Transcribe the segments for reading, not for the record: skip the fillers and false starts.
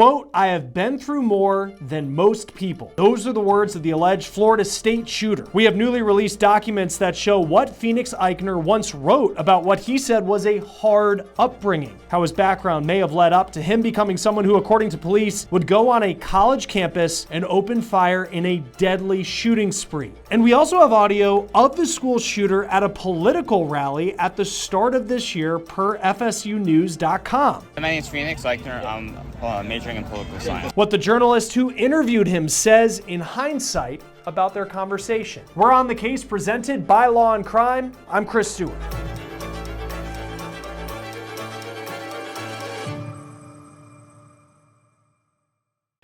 quote, "I have been through more than most people." Those are the words of the alleged Florida State shooter. We have newly released documents that show what Phoenix Ikner once wrote about what he said was a hard upbringing, how his background may have led up to him becoming someone who, according to police, would go on a college campus and open fire in a deadly shooting spree. And we also have audio of the school shooter at a political rally at the start of this year per FSUnews.com. My name is Phoenix Ikner. I'm majoring in political science. What the journalist who interviewed him says in hindsight about their conversation. We're on the case presented by Law & Crime. I'm Chris Stewart.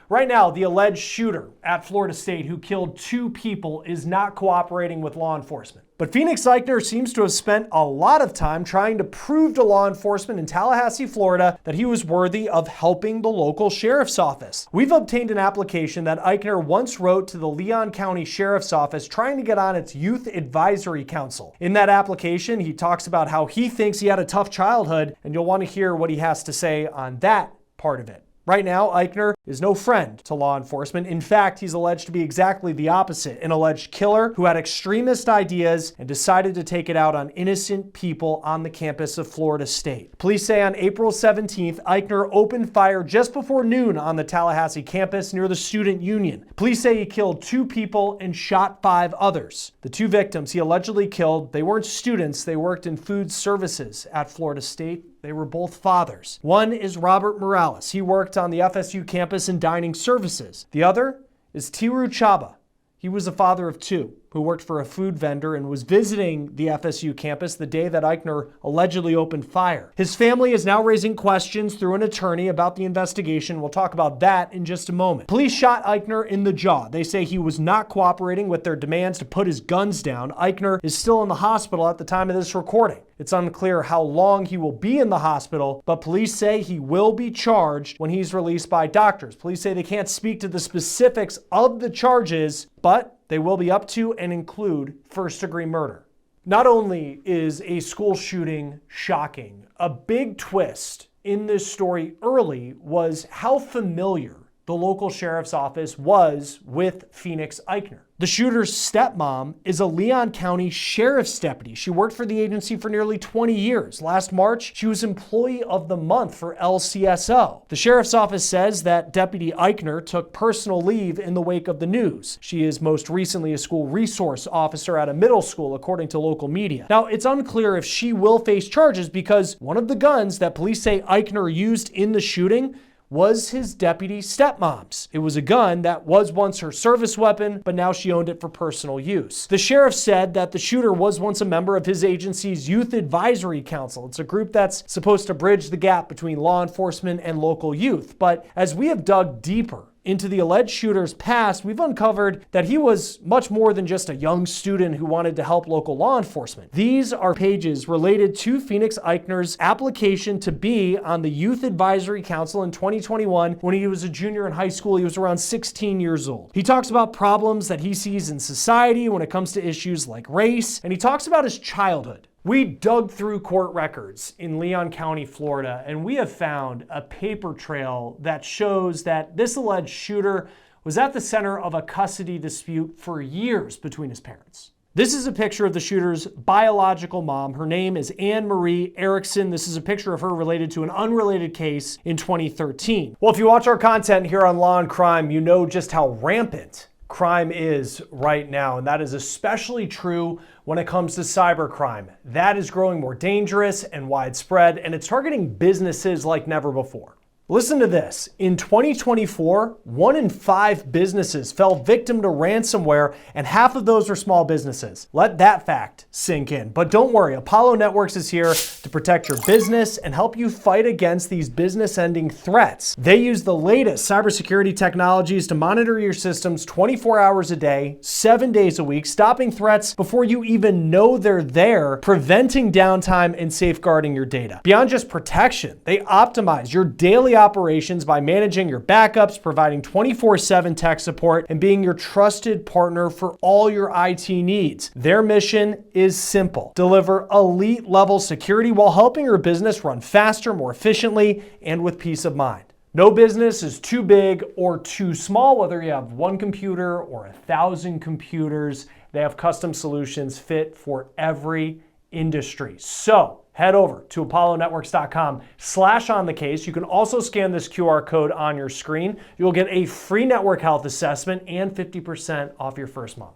Right now, the alleged shooter at Florida State who killed 2 people is not cooperating with law enforcement. But Phoenix Ikner seems to have spent a lot of time trying to prove to law enforcement in Tallahassee, Florida, that he was worthy of helping the local sheriff's office. We've obtained an application that Ikner once wrote to the Leon County Sheriff's Office trying to get on its Youth Advisory Council. In that application, he talks about how he thinks he had a tough childhood, and you'll want to hear what he has to say on that part of it. Right now, Ikner is no friend to law enforcement. In fact, he's alleged to be exactly the opposite, an alleged killer who had extremist ideas and decided to take it out on innocent people on the campus of Florida State. Police say on April 17th, Ikner opened fire just before noon on the Tallahassee campus near the Student Union. Police say he killed 2 people and shot 5 others. The 2 victims he allegedly killed, they weren't students, they worked in food services at Florida State. They were both fathers. One is Robert Morales. He worked on the FSU campus in dining services. The other is Tiru Chaba. He was a father of 2 who worked for a food vendor and was visiting the FSU campus the day that Ikner allegedly opened fire. His family is now raising questions through an attorney about the investigation. We'll talk about that in just a moment. Police shot Ikner in the jaw. They say he was not cooperating with their demands to put his guns down. Ikner is still in the hospital at the time of this recording. It's unclear how long he will be in the hospital, but police say he will be charged when he's released by doctors. Police say they can't speak to the specifics of the charges, but they will be up to and include first-degree murder. Not only is a school shooting shocking, a big twist in this story early was how familiar the local sheriff's office was with Phoenix Ikner. The shooter's stepmom is a Leon County sheriff's deputy. She worked for the agency for nearly 20 years. Last March, she was Employee of the Month for LCSO. The sheriff's office says that Deputy Ikner took personal leave in the wake of the news. She is most recently a school resource officer at a middle school, according to local media. Now, it's unclear if she will face charges because one of the guns that police say Ikner used in the shooting was his deputy stepmom's. It was a gun that was once her service weapon, but now she owned it for personal use. The sheriff said that the shooter was once a member of his agency's Youth Advisory Council. It's a group that's supposed to bridge the gap between law enforcement and local youth. But as we have dug deeper into the alleged shooter's past, we've uncovered that he was much more than just a young student who wanted to help local law enforcement. These are pages related to Phoenix Ikner's application to be on the Youth Advisory Council in 2021 when he was a junior in high school. He was around 16 years old. He talks about problems that he sees in society when it comes to issues like race, and he talks about his childhood. We dug through court records in Leon County, Florida, and we have found a paper trail that shows that this alleged shooter was at the center of a custody dispute for years between his parents. This is a picture of the shooter's biological mom. Her name is Anne Marie Erickson. This is a picture of her related to an unrelated case in 2013. Well, if you watch our content here on Law and Crime, you know just how rampant crime is right now, and that is especially true when it comes to cybercrime. That is growing more dangerous and widespread, and it's targeting businesses like never before. Listen to this. In 2024, 1 in 5 businesses fell victim to ransomware, and half of those are small businesses. Let that fact sink in. But don't worry, Apollo Networks is here to protect your business and help you fight against these business-ending threats. They use the latest cybersecurity technologies to monitor your systems 24 hours a day, 7 days a week, stopping threats before you even know they're there, preventing downtime and safeguarding your data. Beyond just protection, they optimize your daily operations by managing your backups, providing 24/7 tech support, and being your trusted partner for all your IT needs. Their mission is simple: deliver elite level security while helping your business run faster, more efficiently, and with peace of mind. No business is too big or too small, whether you have one computer or 1,000 computers. They have custom solutions fit for every industry. So head over to apollonetworks.com/onthecase. You can also scan this QR code on your screen. You'll get a free network health assessment and 50% off your first month.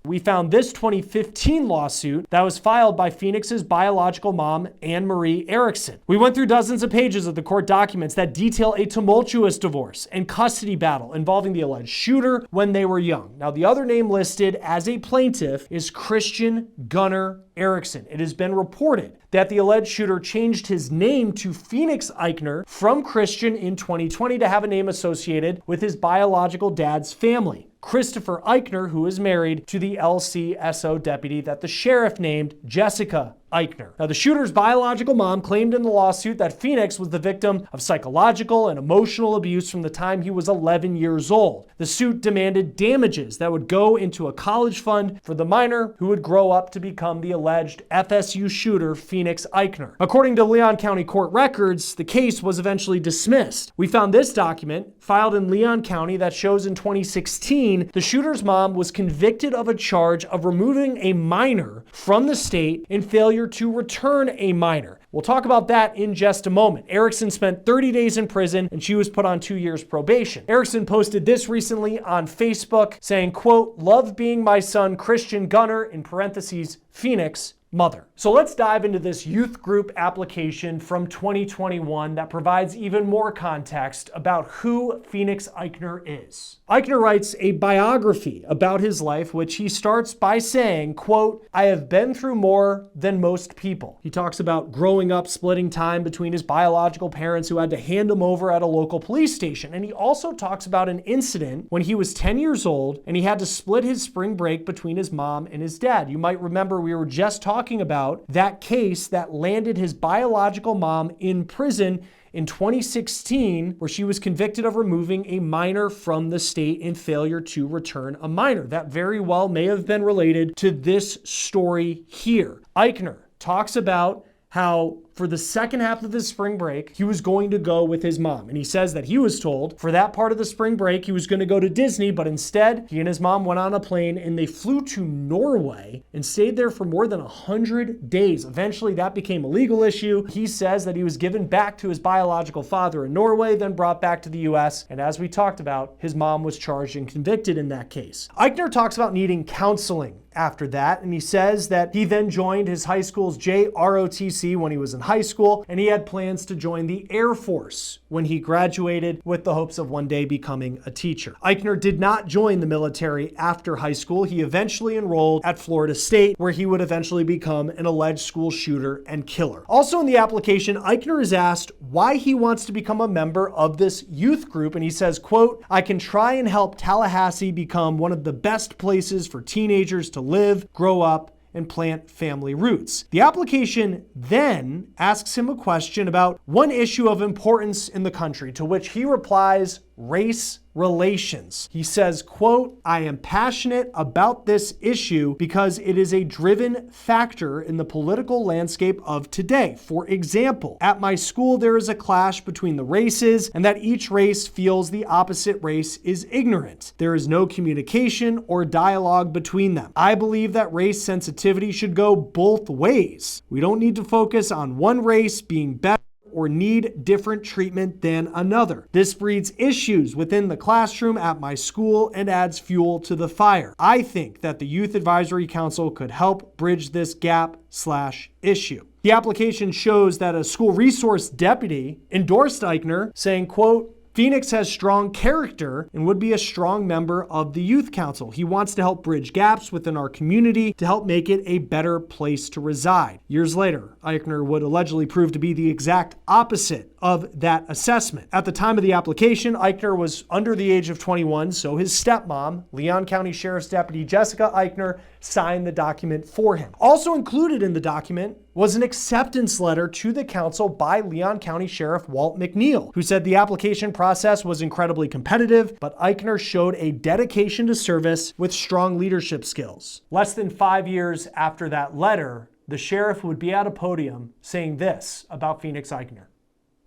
We found this 2015 lawsuit that was filed by Phoenix's biological mom, Anne Marie Erickson. We went through dozens of pages of the court documents that detail a tumultuous divorce and custody battle involving the alleged shooter when they were young. Now, the other name listed as a plaintiff is Christian Gunnar Erickson. It has been reported that the alleged shooter changed his name to Phoenix Ikner from Christian in 2020 to have a name associated with his biological dad's family, Christopher Ikner, who is married to the LCSO deputy that the sheriff named Jessica Ikner. Now, the shooter's biological mom claimed in the lawsuit that Phoenix was the victim of psychological and emotional abuse from the time he was 11 years old. The suit demanded damages that would go into a college fund for the minor who would grow up to become the alleged FSU shooter, Phoenix Ikner. According to Leon County court records, the case was eventually dismissed. We found this document filed in Leon County that shows in 2016, the shooter's mom was convicted of a charge of removing a minor from the state in failure to return a minor. We'll talk about that in just a moment. Erickson spent 30 days in prison and she was put on 2 years probation. Erickson posted this recently on Facebook saying, quote, "Love being my son Christian Gunnar," in parentheses, Phoenix mother. So let's dive into this youth group application from 2021 that provides even more context about who Phoenix Ikner is. Ikner writes a biography about his life, which he starts by saying, quote, "I have been through more than most people." He talks about growing up, splitting time between his biological parents who had to hand him over at a local police station. And he also talks about an incident when he was 10 years old and he had to split his spring break between his mom and his dad. You might remember we were just talking about that case that landed his biological mom in prison in 2016, where she was convicted of removing a minor from the state in failure to return a minor. That very well may have been related to this story here. Ikner talks about how for the second half of his spring break, he was going to go with his mom. And he says that he was told for that part of the spring break, he was going to go to Disney, but instead he and his mom went on a plane and they flew to Norway and stayed there for more than 100 days. Eventually that became a legal issue. He says that he was given back to his biological father in Norway, then brought back to the US. And as we talked about, his mom was charged and convicted in that case. Ikner talks about needing counseling after that, and he says that he then joined his high school's JROTC when he was in high school, and he had plans to join the Air Force when he graduated with the hopes of one day becoming a teacher. Ikner did not join the military after high school. He eventually enrolled at Florida State, where he would eventually become an alleged school shooter and killer. Also in the application, Ikner is asked why he wants to become a member of this youth group, and he says, quote, "I can try and help Tallahassee become one of the best places for teenagers to live, grow up, and plant family roots." The application then asks him a question about one issue of importance in the country, to which he replies, race relations. He says, quote, "I am passionate about this issue because it is a driven factor in the political landscape of today. For example, at my school, there is a clash between the races and that each race feels the opposite race is ignorant. There is no communication or dialogue between them. I believe that race sensitivity should go both ways. We don't need to focus on one race being better or need different treatment than another. This breeds issues within the classroom at my school and adds fuel to the fire. I think that the Youth Advisory Council could help bridge this gap/issue." The application shows that a school resource deputy endorsed Ikner, saying, quote, "Phoenix has strong character and would be a strong member of the youth council. He wants to help bridge gaps within our community to help make it a better place to reside." Years later, Ikner would allegedly prove to be the exact opposite of that assessment. At the time of the application, Ikner was under the age of 21, so his stepmom, Leon County Sheriff's Deputy Jessica Ikner, signed the document for him. Also included in the document was an acceptance letter to the council by Leon County Sheriff Walt McNeil, who said the application process was incredibly competitive, but Ikner showed a dedication to service with strong leadership skills. Less than 5 years after that letter, the sheriff would be at a podium saying this about Phoenix Ikner.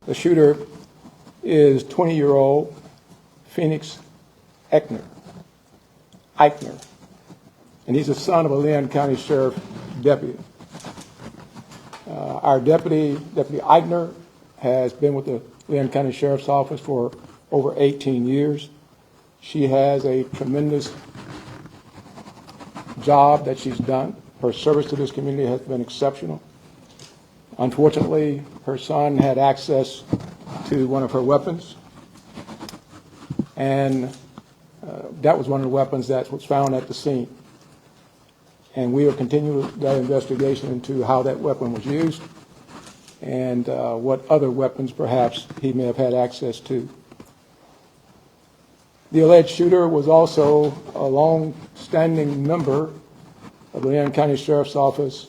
The shooter is 20-year-old Phoenix Ikner. And he's the son of a Lynn County Sheriff deputy. Our Deputy Ikner, has been with the Lynn County Sheriff's Office for over 18 years. She has a tremendous job that she's done. Her service to this community has been exceptional. Unfortunately, her son had access to one of her weapons, and that was one of the weapons that was found at the scene. And we will continue that investigation into how that weapon was used and what other weapons perhaps he may have had access to. The alleged shooter was also a long-standing member of the Lynn County Sheriff's Office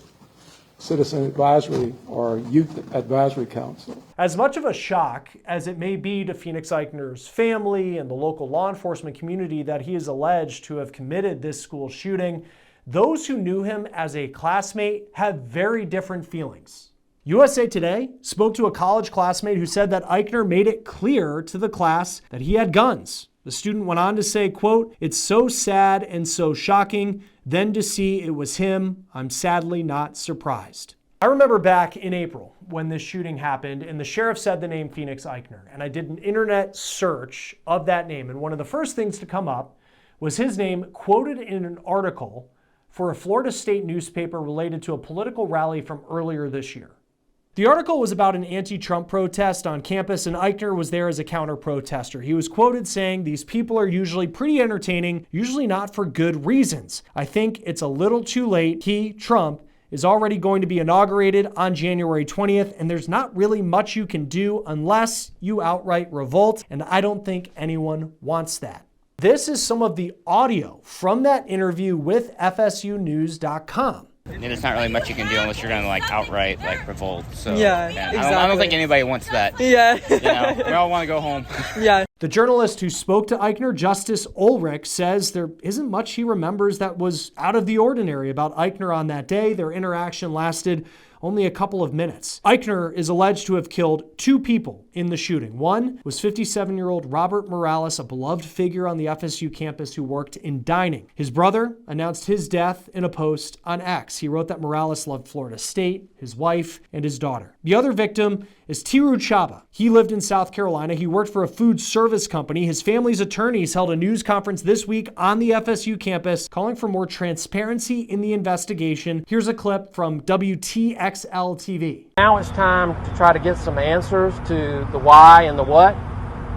Citizen Advisory or Youth Advisory Council. As much of a shock as it may be to Phoenix Ikner's family and the local law enforcement community that he is alleged to have committed this school shooting, those who knew him as a classmate have very different feelings. USA Today spoke to a college classmate who said that Ikner made it clear to the class that he had guns. The student went on to say, quote, "It's so sad and so shocking. Then to see it was him, I'm sadly not surprised." I remember back in April when this shooting happened and the sheriff said the name Phoenix Ikner, and I did an internet search of that name, and one of the first things to come up was his name quoted in an article for a Florida State newspaper related to a political rally from earlier this year. The article was about an anti-Trump protest on campus, and Ikner was there as a counter-protester. He was quoted saying, "These people are usually pretty entertaining, usually not for good reasons. I think it's a little too late. He, Trump, is already going to be inaugurated on January 20th, and there's not really much you can do unless you outright revolt, and I don't think anyone wants that." This is some of the audio from that interview with FSUnews.com. And there's not really much you can do unless you're going to like outright like revolt. So Yeah, exactly. I don't think anybody wants that. Yeah. You know, we all want to go home. Yeah. The journalist who spoke to Ikner, Justice Ulrich, says there isn't much he remembers that was out of the ordinary about Ikner on that day. Their interaction lasted only a couple of minutes. Ikner is alleged to have killed 2 people in the shooting. One was 57-year-old Robert Morales, a beloved figure on the FSU campus who worked in dining. His brother announced his death in a post on X. He wrote that Morales loved Florida State, his wife, and his daughter. The other victim is Tiru Chaba. He lived in South Carolina. He worked for a food service company. His family's attorneys held a news conference this week on the FSU campus calling for more transparency in the investigation. Here's a clip from WTXL TV. Now it's time to try to get some answers to the why and the what.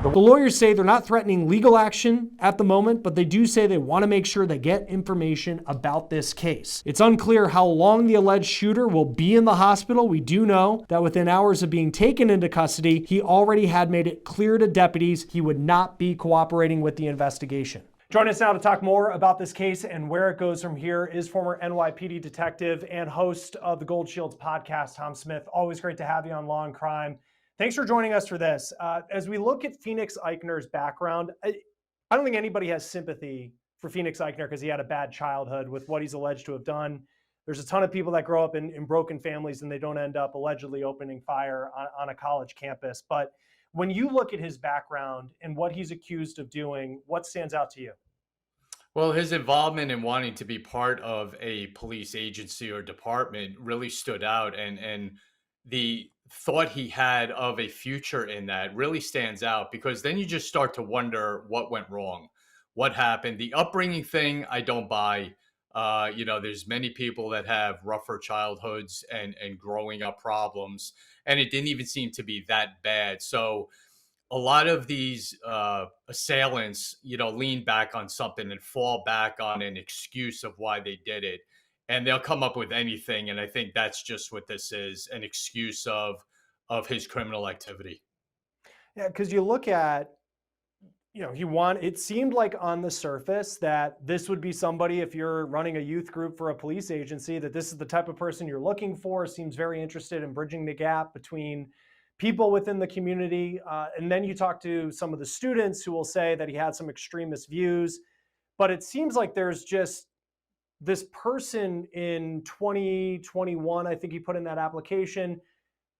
The lawyers say they're not threatening legal action at the moment, but they do say they want to make sure they get information about this case. It's unclear how long the alleged shooter will be in the hospital. We do know that within hours of being taken into custody, he already had made it clear to deputies he would not be cooperating with the investigation. Joining us now to talk more about this case and where it goes from here is former NYPD detective and host of the Gold Shields podcast, Tom Smith. Always great to have you on Law and Crime. Thanks for joining us for this. As we look at Phoenix Ikner's background, I don't think anybody has sympathy for Phoenix Ikner because he had a bad childhood with what he's alleged to have done. There's a ton of people that grow up in broken families and they don't end up allegedly opening fire on a college campus. But when you look at his background and what he's accused of doing, what stands out to you? Well, his involvement in wanting to be part of a police agency or department really stood out, and the thought he had of a future in that really stands out, because then you just start to wonder what went wrong, what happened. The upbringing thing, I don't buy. There's many people that have rougher childhoods and growing up problems, and it didn't even seem to be that bad. So a lot of these assailants, lean back on something and fall back on an excuse of why they did it. And they'll come up with anything. And I think that's just what this is, an excuse of his criminal activity. Yeah, because you look at, it seemed like on the surface that this would be somebody, if you're running a youth group for a police agency, that this is the type of person you're looking for, seems very interested in bridging the gap between people within the community. And then you talk to some of the students who will say that he had some extremist views. But it seems like there's just this person in 2021, I think he put in that application.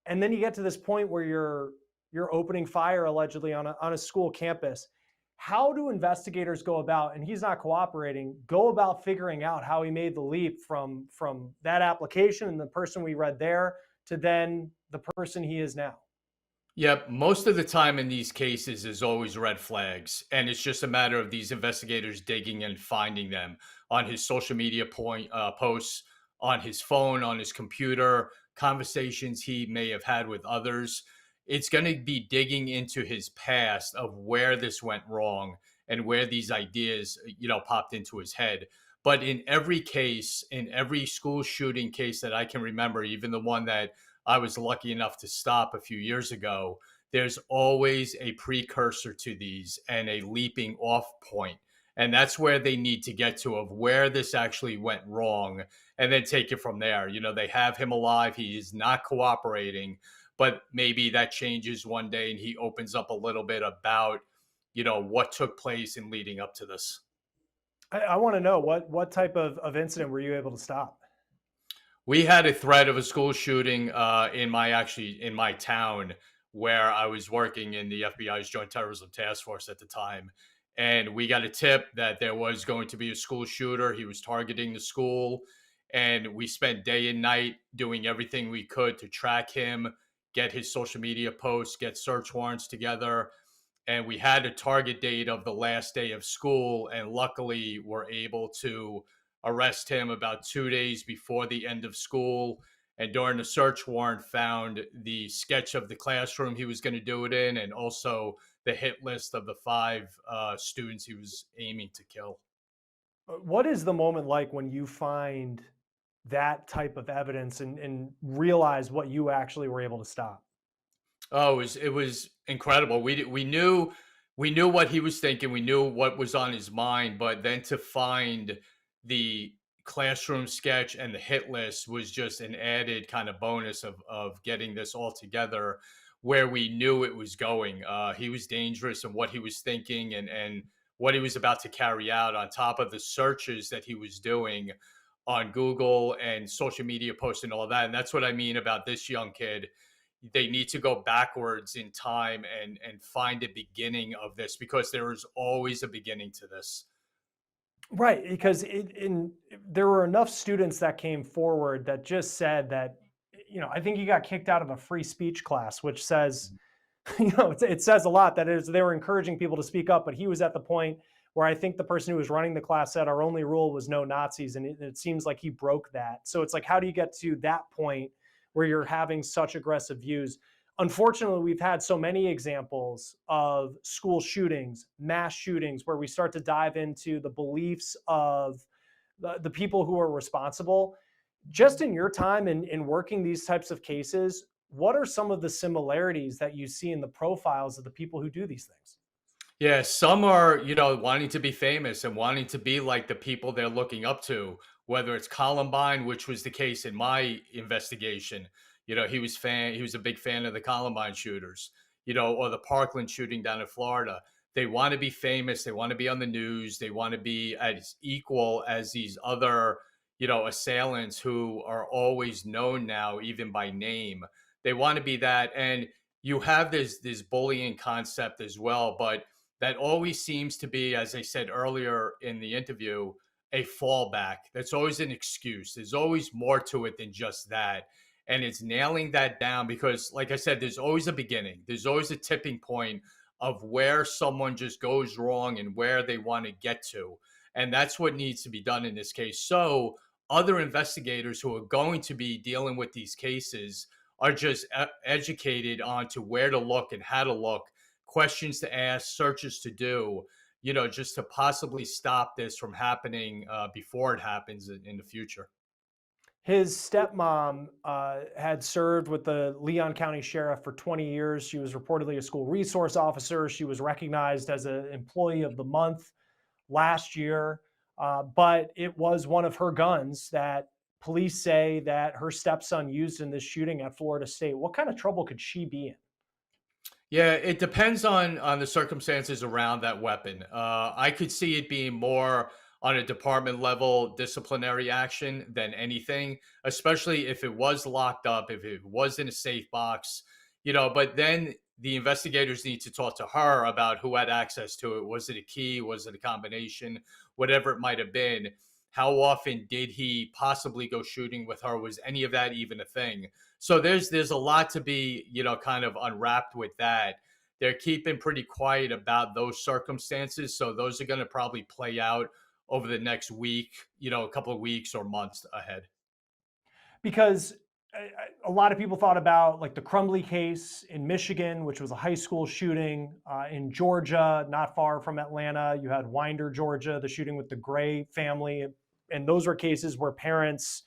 And then you get to this point where you're you're opening fire allegedly on a school campus. How do investigators go about, and he's not cooperating, go about figuring out how he made the leap from that application and the person we read there to then the person he is now? Yep, most of the time in these cases is always red flags, and it's just a matter of these investigators digging and finding them on his social media posts, on his phone, on his computer, conversations he may have had with others. It's going to be digging into his past of where this went wrong and where these ideas, popped into his head. But in every case, in every school shooting case that I can remember, even the one that I was lucky enough to stop a few years ago, there's always a precursor to these and a leaping off point. And that's where they need to get to, of where this actually went wrong, and then take it from there. They have him alive. He is not cooperating, but maybe that changes one day and he opens up a little bit about, what took place in leading up to this. I want to know what type of incident were you able to stop? We had a threat of a school shooting in my town where I was working in the FBI's Joint Terrorism Task Force at the time. And we got a tip that there was going to be a school shooter. He was targeting the school. And we spent day and night doing everything we could to track him, get his social media posts, get search warrants together. And we had a target date of the last day of school. And luckily, we're able to arrest him about 2 days before the end of school. And during the search warrant, found the sketch of the classroom he was going to do it in, and also the hit list of the 5 students he was aiming to kill. What is the moment like when you find that type of evidence and realize what you actually were able to stop? Oh, it was incredible. We knew what he was thinking. We knew what was on his mind, but then to find the classroom sketch and the hit list was just an added kind of bonus of getting this all together, where we knew it was going. He was dangerous, and what he was thinking and what he was about to carry out, on top of the searches that he was doing on Google and social media posts and all that. And that's what I mean about this young kid. They need to go backwards in time and find a beginning of this, because there is always a beginning to this. Right, because there were enough students that came forward that just said that, I think he got kicked out of a free speech class, which says, it says a lot, that is, they were encouraging people to speak up, but he was at the point where I think the person who was running the class said our only rule was no Nazis, and it seems like he broke that. So it's like, how do you get to that point where you're having such aggressive views? Unfortunately, we've had so many examples of school shootings, mass shootings, where we start to dive into the beliefs of the people who are responsible. Just in your time in working these types of cases, what are some of the similarities that you see in the profiles of the people who do these things? Yeah, some are, wanting to be famous and wanting to be like the people they're looking up to, whether it's Columbine, which was the case in my investigation. He was a big fan of the Columbine shooters, or the Parkland shooting down in Florida. They want to be famous. They want to be on the news. They want to be as equal as these other, assailants who are always known now, even by name. They want to be that. And you have this bullying concept as well, but that always seems to be, as I said earlier in the interview, a fallback. That's always an excuse. There's always more to it than just that. And it's nailing that down, because, like I said, there's always a beginning. There's always a tipping point of where someone just goes wrong and where they want to get to. And that's what needs to be done in this case. So other investigators who are going to be dealing with these cases are just educated on to where to look and how to look, questions to ask, searches to do, just to possibly stop this from happening before it happens in the future. His stepmom had served with the Leon County Sheriff for 20 years. She was reportedly a school resource officer. She was recognized as an employee of the month last year, but it was one of her guns that police say that her stepson used in this shooting at Florida State. What kind of trouble could she be in? Yeah, it depends on the circumstances around that weapon. I could see it being more on a department level disciplinary action than anything, especially if it was locked up, if it was in a safe box, but then the investigators need to talk to her about who had access to it. Was it a key? Was it a combination? Whatever it might have been. How often did he possibly go shooting with her? Was any of that even a thing? So there's a lot to be, kind of unwrapped with that. They're keeping pretty quiet about those circumstances. So those are going to probably play out over the next week, a couple of weeks or months ahead. Because a lot of people thought about like the Crumbley case in Michigan, which was a high school shooting. In Georgia, not far from Atlanta, you had Winder, Georgia, the shooting with the Gray family. And those were cases where parents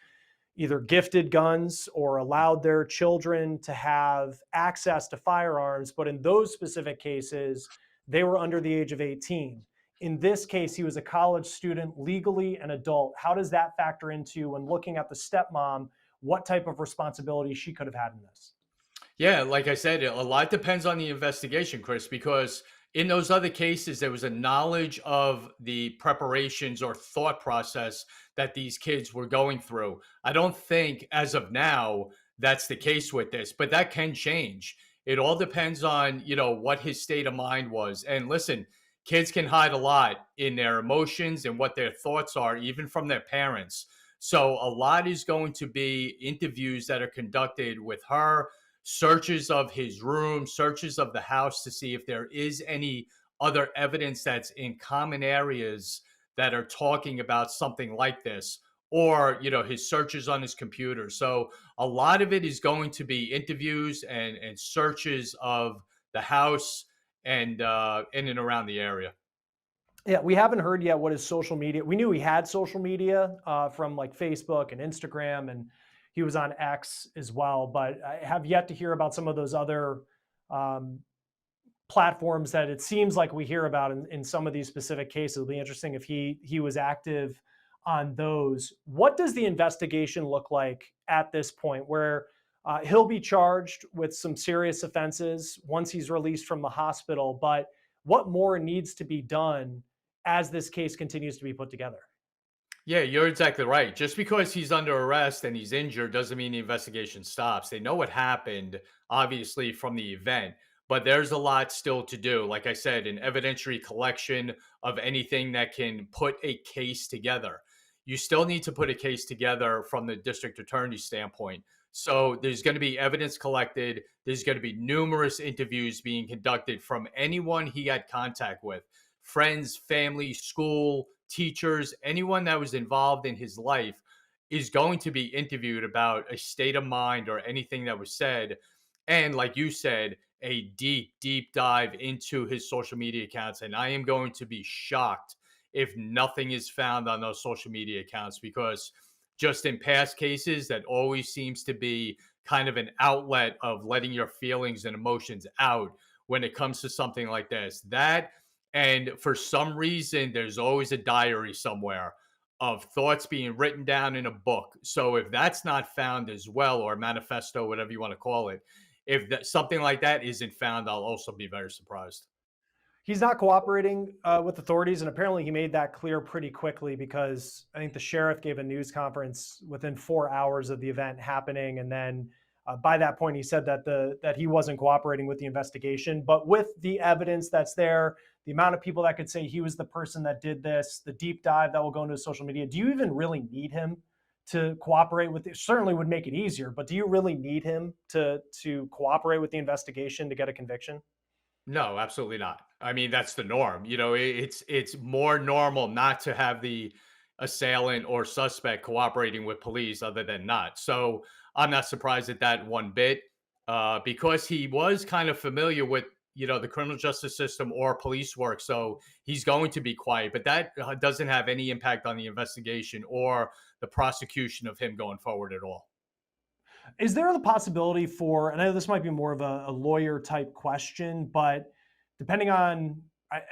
either gifted guns or allowed their children to have access to firearms. But in those specific cases, they were under the age of 18. In this case, he was a college student, legally an adult. How does that factor into, when looking at the stepmom, what type of responsibility she could have had in this? Yeah, like I said, a lot depends on the investigation, Chris, because in those other cases, there was a knowledge of the preparations or thought process that these kids were going through. I don't think, as of now, that's the case with this, but that can change. It all depends on, what his state of mind was. And listen, kids can hide a lot in their emotions and what their thoughts are, even from their parents. So a lot is going to be interviews that are conducted with her, searches of his room, searches of the house to see if there is any other evidence that's in common areas that are talking about something like this, or his searches on his computer. So a lot of it is going to be interviews and searches of the house and in and around the area. Yeah, we haven't heard yet what his social media. We knew he had social media from like Facebook and Instagram, and he was on X as well. But I have yet to hear about some of those other platforms that it seems like we hear about in some of these specific cases. It'll be interesting if he was active on those. What does the investigation look like at this point, where he'll be charged with some serious offenses once he's released from the hospital? But what more needs to be done as this case continues to be put together? Yeah, you're exactly right. Just because he's under arrest and he's injured doesn't mean the investigation stops. They know what happened, obviously, from the event, but there's a lot still to do. Like I said, an evidentiary collection of anything that can put a case together. You still need to put a case together from the district attorney's standpoint. So there's going to be evidence collected. There's going to be numerous interviews being conducted from anyone he had contact with, friends, family, school, teachers, anyone that was involved in his life is going to be interviewed about a state of mind or anything that was said. And like you said, a deep, deep dive into his social media accounts. And I am going to be shocked if nothing is found on those social media accounts, because just in past cases, that always seems to be kind of an outlet of letting your feelings and emotions out when it comes to something like this. And for some reason, there's always a diary somewhere of thoughts being written down in a book. So if that's not found as well, or a manifesto, whatever you want to call it, if something like that isn't found, I'll also be very surprised. He's not cooperating with authorities, and apparently he made that clear pretty quickly, because I think the sheriff gave a news conference within 4 hours of the event happening, and then by that point he said that he wasn't cooperating with the investigation. But with the evidence that's there, the amount of people that could say he was the person that did this, the deep dive that will go into his social media, do you even really need him to cooperate with it? Certainly would make it easier, but do you really need him to cooperate with the investigation to get a conviction? No, absolutely not. I mean, that's the norm. It's more normal not to have the assailant or suspect cooperating with police other than not. So I'm not surprised at that one bit, because he was kind of familiar with the criminal justice system or police work. So he's going to be quiet, but that doesn't have any impact on the investigation or the prosecution of him going forward at all. Is there the possibility for, and I know this might be more of a lawyer type question, but depending on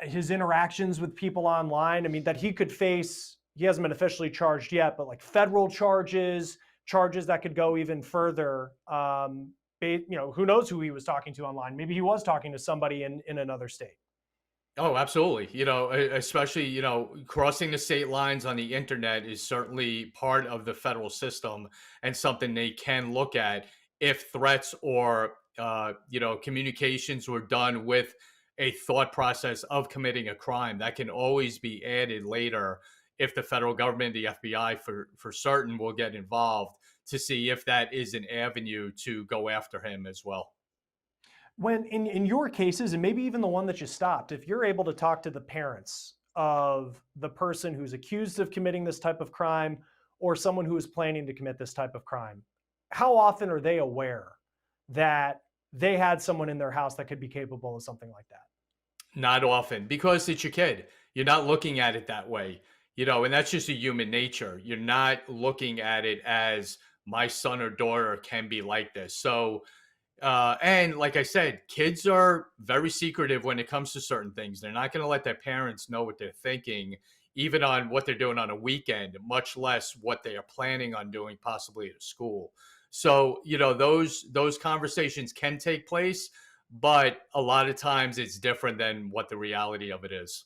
his interactions with people online, I mean, that he could face, he hasn't been officially charged yet, but like federal charges that could go even further. Who knows who he was talking to online? Maybe he was talking to somebody in another state. Oh, absolutely. Especially, crossing the state lines on the internet is certainly part of the federal system and something they can look at if threats or communications were done with a thought process of committing a crime. That can always be added later if the federal government, the FBI for certain, will get involved to see if that is an avenue to go after him as well. When in your cases, and maybe even the one that you stopped, if you're able to talk to the parents of the person who's accused of committing this type of crime or someone who is planning to commit this type of crime, how often are they aware that they had someone in their house that could be capable of something like that? Not often, because it's your kid. You're not looking at it that way, and that's just a human nature. You're not looking at it as my son or daughter can be like this. So, and like I said, kids are very secretive when it comes to certain things. They're not going to let their parents know what they're thinking, even on what they're doing on a weekend, much less what they are planning on doing possibly at school. So, those conversations can take place, but a lot of times it's different than what the reality of it is.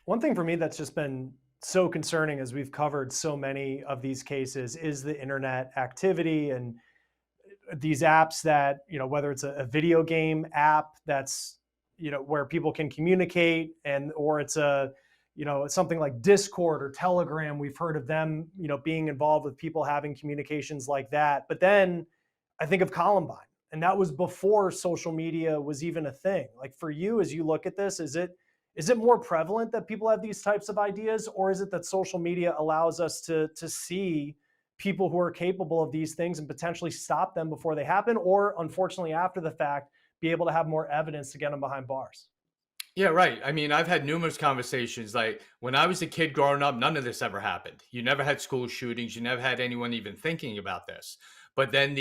One thing for me that's just been so concerning as we've covered so many of these cases is the internet activity and these apps that, whether it's a video game app that's, where people can communicate or it's something like Discord or Telegram. We've heard of them, being involved with people having communications like that. But then I think of Columbine, and that was before social media was even a thing. Like for you, as you look at this, is it more prevalent that people have these types of ideas, or is it that social media allows us to see people who are capable of these things and potentially stop them before they happen, or unfortunately after the fact, be able to have more evidence to get them behind bars? Yeah, right. I mean, I've had numerous conversations. Like when I was a kid growing up, none of this ever happened. You never had school shootings. You never had anyone even thinking about this. But then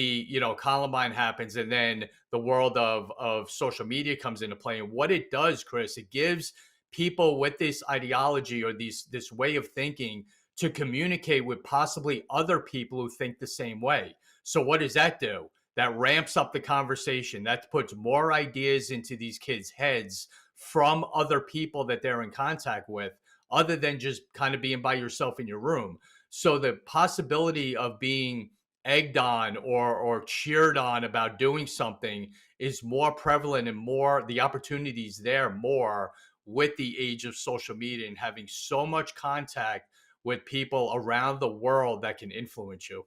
Columbine happens, and then the world of social media comes into play. And what it does, Chris, it gives people with this ideology or this way of thinking to communicate with possibly other people who think the same way. So what does that do? That ramps up the conversation. That puts more ideas into these kids' heads from other people that they're in contact with, other than just kind of being by yourself in your room. So the possibility of being egged on or cheered on about doing something is more prevalent, and more the opportunities there more with the age of social media and having so much contact with people around the world that can influence you.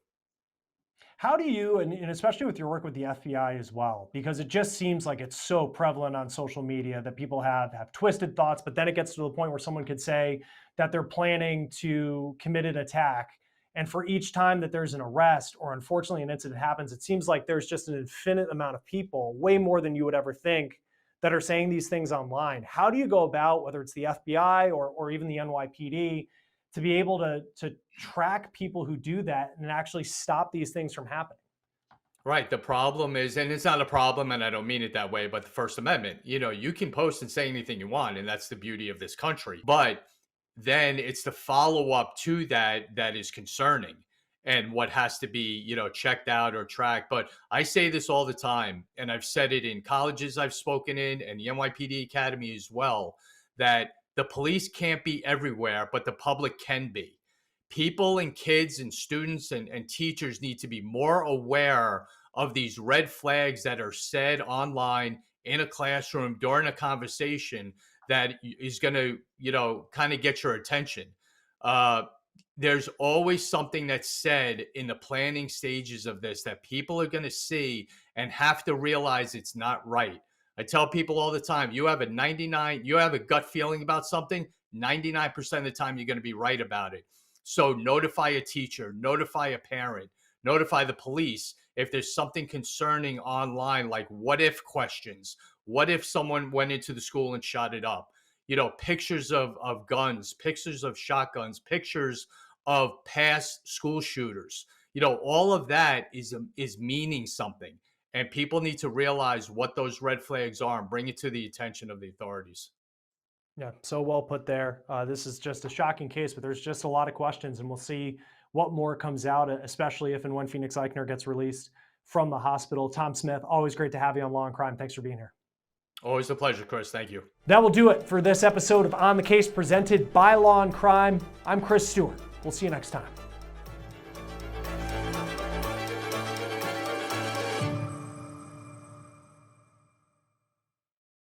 How do you, and especially with your work with the FBI as well, because it just seems like it's so prevalent on social media that people have twisted thoughts, but then it gets to the point where someone could say that they're planning to commit an attack. And for each time that there's an arrest or unfortunately an incident happens, it seems like there's just an infinite amount of people, way more than you would ever think, that are saying these things online. How do you go about, whether it's the FBI or even the NYPD, to be able to track people who do that and actually stop these things from happening? Right. The problem is, and it's not a problem, and I don't mean it that way, but the First Amendment, you can post and say anything you want, and that's the beauty of this country. But then it's the follow up to that is concerning, and what has to be, checked out or tracked. But I say this all the time, and I've said it in colleges I've spoken in and the NYPD Academy as well, that the police can't be everywhere, but the public can be. People and kids and students and teachers need to be more aware of these red flags that are said online in a classroom during a conversation that is going to, kind of get your attention. There's always something that's said in the planning stages of this that people are going to see and have to realize it's not right. I tell people all the time, you have a gut feeling about something, 99% of the time you're going to be right about it. So notify a teacher, notify a parent, notify the police if there's something concerning online, like what if questions. What if someone went into the school and shot it up? Pictures of guns, pictures of shotguns, pictures of past school shooters. All of that is meaning something. And people need to realize what those red flags are and bring it to the attention of the authorities. Yeah, so well put there. This is just a shocking case, but there's just a lot of questions, and we'll see what more comes out, especially if and when Phoenix Ikner gets released from the hospital. Tom Smith, always great to have you on Law and Crime. Thanks for being here. Always a pleasure, Chris. Thank you. That will do it for this episode of On the Case presented by Law and Crime. I'm Chris Stewart. We'll see you next time.